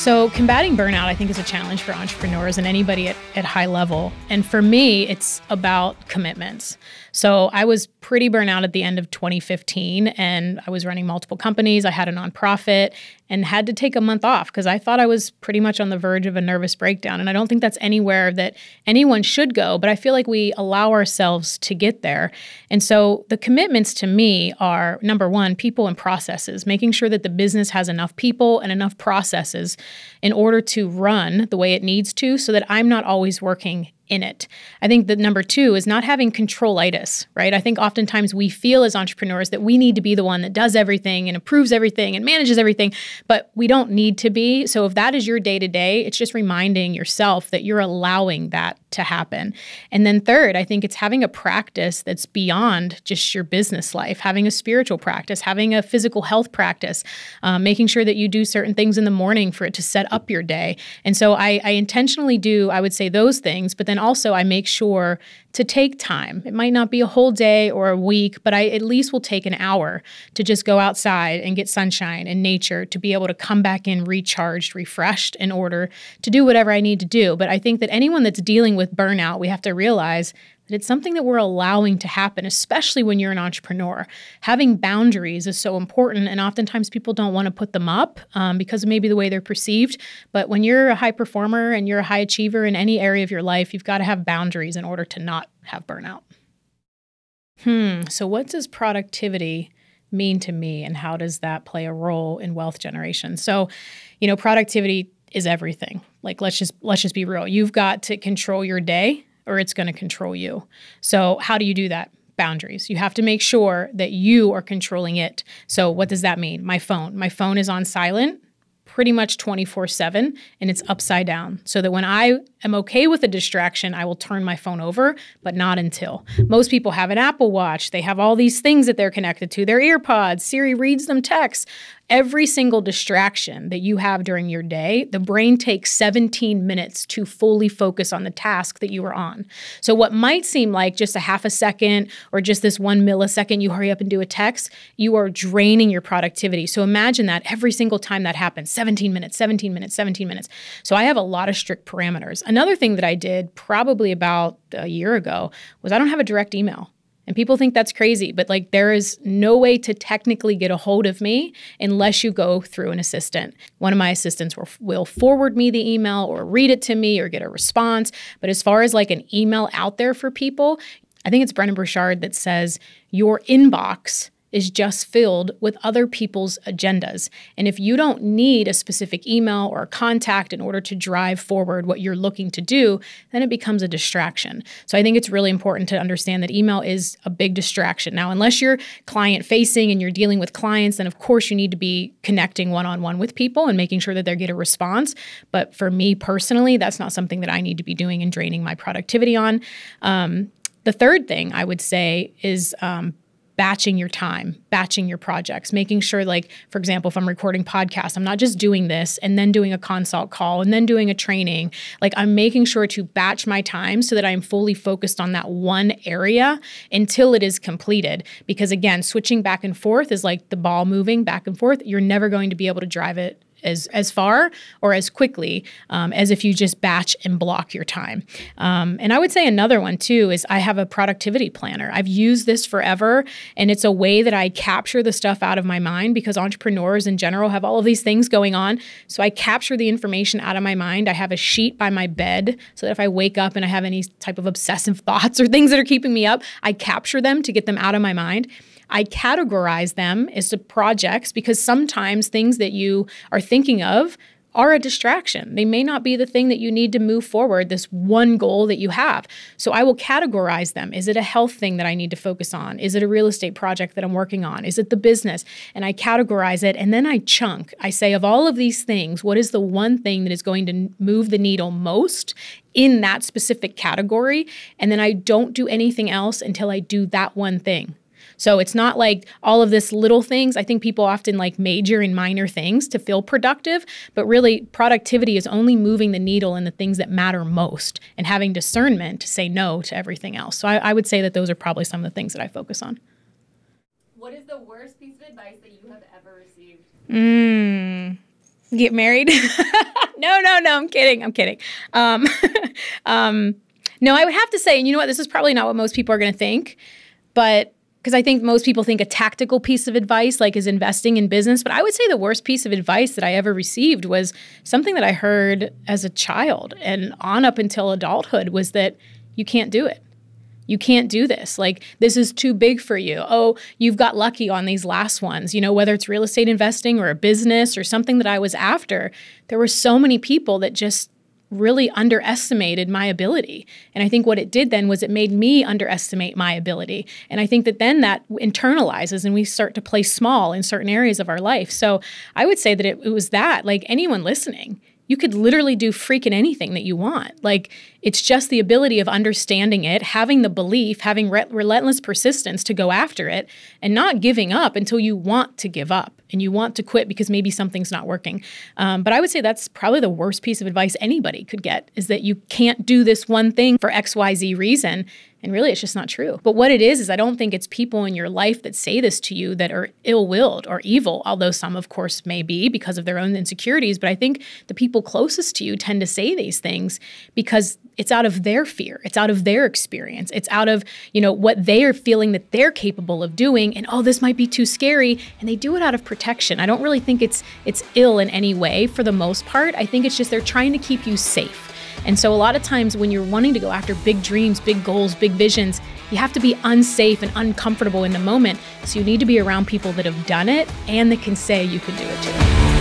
So combating burnout, I think, is a challenge for entrepreneurs and anybody at high level. And for me, it's about commitments. So I was pretty burnt out at the end of 2015, and I was running multiple companies. I had a nonprofit and had to take a month off because I thought I was pretty much on the verge of a nervous breakdown. And I don't think that's anywhere that anyone should go, but I feel like we allow ourselves to get there. And so the commitments to me are, number one, people and processes, making sure that the business has enough people and enough processes in order to run the way it needs to so that I'm not always working in it. I think that number two is not having controlitis, right? I think oftentimes we feel as entrepreneurs that we need to be the one that does everything and approves everything and manages everything, but we don't need to be. So if that is your day-to-day, it's just reminding yourself that you're allowing that to happen. And then third, I think it's having a practice that's beyond just your business life, having a spiritual practice, having a physical health practice, making sure that you do certain things in the morning for it to set up your day. And so I intentionally do, I would say, those things, but then also I make sure to take time. It might not be a whole day or a week, but I at least will take an hour to just go outside and get sunshine and nature to be able to come back in recharged, refreshed in order to do whatever I need to do. But I think that anyone that's dealing with burnout, we have to realize that it's something that we're allowing to happen, especially when you're an entrepreneur. Having boundaries is so important, and oftentimes people don't want to put them up because of maybe the way they're perceived. But when you're a high performer and you're a high achiever in any area of your life, you've got to have boundaries in order to not have burnout. So what does productivity mean to me, and how does that play a role in wealth generation? So, productivity is everything. Like, let's just be real. You've got to control your day, or it's going to control you. So how do you do that? Boundaries. You have to make sure that you are controlling it. So what does that mean? My phone is on silent pretty much 24/7, and it's upside down, so that when I am okay with a distraction, I will turn my phone over, but not until. Most people have an Apple Watch. They have all these things that they're connected to, their earpods, Siri reads them texts. Every single distraction that you have during your day, the brain takes 17 minutes to fully focus on the task that you are on. So what might seem like just a half a second or just this 1 millisecond, you hurry up and do a text, you are draining your productivity. So imagine that every single time that happens, 17 minutes, 17 minutes, 17 minutes. So I have a lot of strict parameters. Another thing that I did probably about a year ago was I don't have a direct email. And people think that's crazy, but there is no way to technically get a hold of me unless you go through an assistant. One of my assistants will forward me the email or read it to me or get a response. But as far as an email out there for people, I think it's Brendan Burchard that says your inbox is just filled with other people's agendas. And if you don't need a specific email or a contact in order to drive forward what you're looking to do, then it becomes a distraction. So I think it's really important to understand that email is a big distraction. Now, unless you're client facing and you're dealing with clients, then of course you need to be connecting one-on-one with people and making sure that they get a response. But for me personally, that's not something that I need to be doing and draining my productivity on. The third thing I would say is batching your time, batching your projects, making sure, for example, if I'm recording podcasts, I'm not just doing this and then doing a consult call and then doing a training. I'm making sure to batch my time so that I'm fully focused on that one area until it is completed. Because again, switching back and forth is like the ball moving back and forth. You're never going to be able to drive it as far or as quickly as if you just batch and block your time. And I would say another one too is I have a productivity planner. I've used this forever, and it's a way that I capture the stuff out of my mind because entrepreneurs in general have all of these things going on. So I capture the information out of my mind. I have a sheet by my bed so that if I wake up and I have any type of obsessive thoughts or things that are keeping me up, I capture them to get them out of my mind. I categorize them as to projects because sometimes things that you are thinking of are a distraction. They may not be the thing that you need to move forward, this one goal that you have. So I will categorize them. Is it a health thing that I need to focus on? Is it a real estate project that I'm working on? Is it the business? And I categorize it, and then I chunk. I say, of all of these things, what is the one thing that is going to move the needle most in that specific category? And then I don't do anything else until I do that one thing. So it's not like all of this little things. I think people often major in minor things to feel productive, but really productivity is only moving the needle in the things that matter most and having discernment to say no to everything else. So I would say that those are probably some of the things that I focus on. What is the worst piece of advice that you have ever received? Get married. No, I'm kidding. No, I would have to say, and you know what, this is probably not what most people are going to think, but because I think most people think a tactical piece of advice like is investing in business. But I would say the worst piece of advice that I ever received was something that I heard as a child and on up until adulthood was that you can't do it. You can't do this. Like, this is too big for you. Oh, you've got lucky on these last ones. You know, whether it's real estate investing or a business or something that I was after, there were so many people that just really underestimated my ability. And I think what it did then was it made me underestimate my ability. And I think that then that internalizes and we start to play small in certain areas of our life. So I would say that it was that, like anyone listening, you could literally do freaking anything that you want. Like, it's just the ability of understanding it, having the belief, having relentless persistence to go after it, and not giving up until you want to give up and you want to quit because maybe something's not working. But I would say that's probably the worst piece of advice anybody could get, is that you can't do this one thing for XYZ reason. And really, it's just not true. But what it is I don't think it's people in your life that say this to you that are ill-willed or evil, although some, of course, may be because of their own insecurities. But I think the people closest to you tend to say these things because it's out of their fear. It's out of their experience. It's out of, you know, what they are feeling that they're capable of doing. And, oh, this might be too scary. And they do it out of protection. I don't really think it's ill in any way for the most part. I think it's just they're trying to keep you safe. And so a lot of times when you're wanting to go after big dreams, big goals, big visions, you have to be unsafe and uncomfortable in the moment. So you need to be around people that have done it and that can say you can do it too.